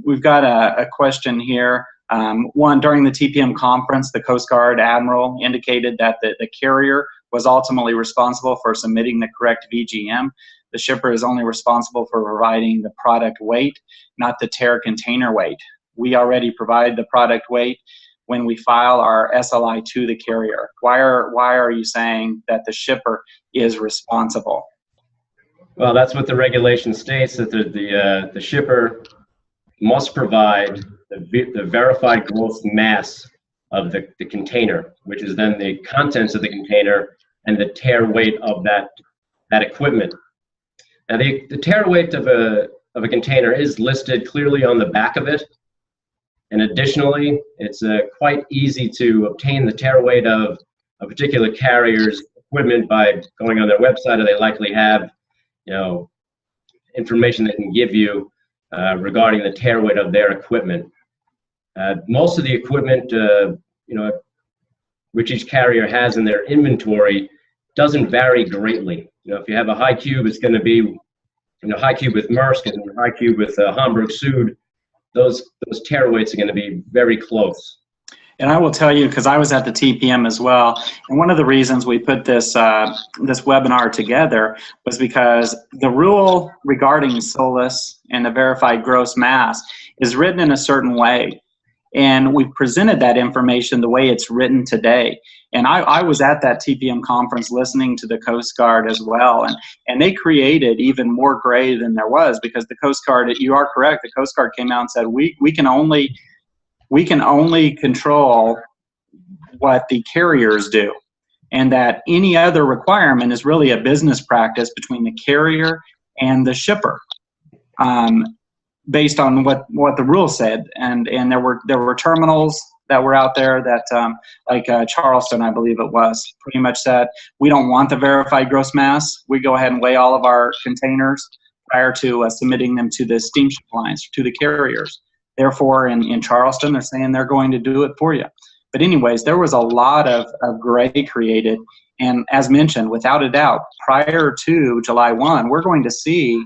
We've got a question here. One, during the TPM conference, the Coast Guard Admiral indicated that the carrier was ultimately responsible for submitting the correct VGM. The shipper is only responsible for providing the product weight, not the tear container weight. We already provide the product weight when we file our SLI to the carrier. Why are you saying that the shipper is responsible? Well, that's what the regulation states, that the shipper must provide the verified gross mass of the container, which is then the contents of the container and the tear weight of that equipment. Now, the tear weight of a container is listed clearly on the back of it. And additionally, it's quite easy to obtain the tear weight of a particular carrier's equipment by going on their website, or they likely have, information they can give you regarding the tear weight of their equipment. Most of the equipment, which each carrier has in their inventory, doesn't vary greatly. If you have a high cube, it's going to be, high cube with Maersk and high cube with Hamburg Süd. Those tear weights are going to be very close. And I will tell you, because I was at the TPM as well, and one of the reasons we put this this webinar together was because the rule regarding SOLAS and the verified gross mass is written in a certain way. And we presented that information the way it's written today. And I was at that TPM conference listening to the Coast Guard as well. And they created even more gray than there was, because the Coast Guard, you are correct, the Coast Guard came out and said, we can only control what the carriers do. And that any other requirement is really a business practice between the carrier and the shipper. Based on what the rule said, and there were terminals that were out there that like Charleston, I believe it was, pretty much said, we don't want the verified gross mass. We go ahead and weigh all of our containers prior to submitting them to the steamship lines, to the carriers. Therefore, in Charleston, they're saying they're going to do it for you. But anyways, there was a lot of gray created, and as mentioned, without a doubt, prior to July 1, we're going to see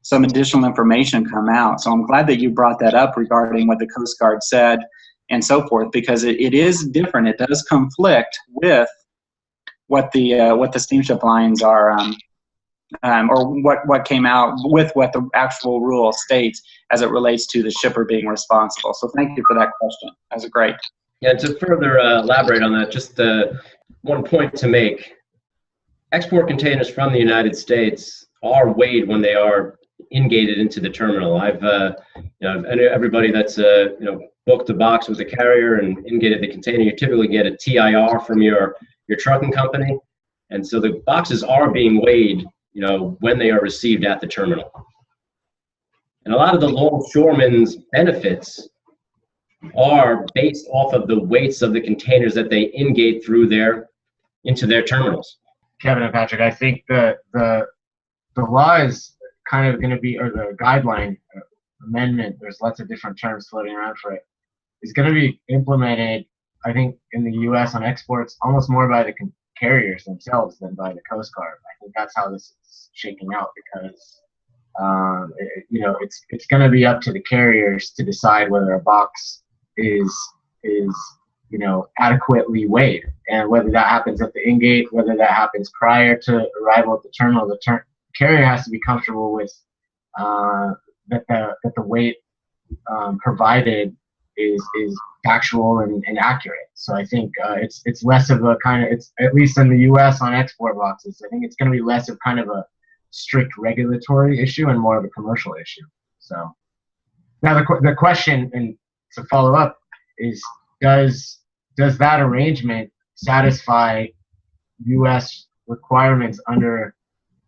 some additional information come out. So I'm glad that you brought that up regarding what the Coast Guard said and so forth, because it is different. It does conflict with what the steamship lines are, or what came out with what the actual rule states as it relates to the shipper being responsible. So thank you for that question. That was great. Yeah, to further elaborate on that, just one point to make. Export containers from the United States are weighed when they are ingated into the terminal. I've everybody that's booked a box with a carrier and ingated the container, you typically get a TIR from your trucking company, and so the boxes are being weighed when they are received at the terminal. And a lot of the longshoremen's benefits are based off of the weights of the containers that they ingate into their terminals. Kevin and Patrick, I think the law is kind of going to be, or the guideline amendment, there's lots of different terms floating around for it, is going to be implemented, I think, in the U.S. on exports almost more by the carriers themselves than by the Coast Guard. I think that's how this is shaking out, because it's going to be up to the carriers to decide whether a box is adequately weighed, and whether that happens at the ingate, whether that happens prior to arrival at the terminal. The carrier has to be comfortable with that the weight provided is factual and accurate. So I think it's less of a kind of, it's at least in the U.S. on export boxes, I think it's going to be less of kind of a strict regulatory issue and more of a commercial issue. So now the question, and to follow up, is does that arrangement satisfy U.S. requirements under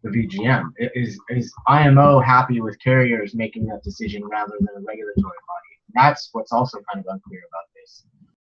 the VGM? Is IMO happy with carriers making that decision rather than a regulatory body? That's what's also kind of unclear about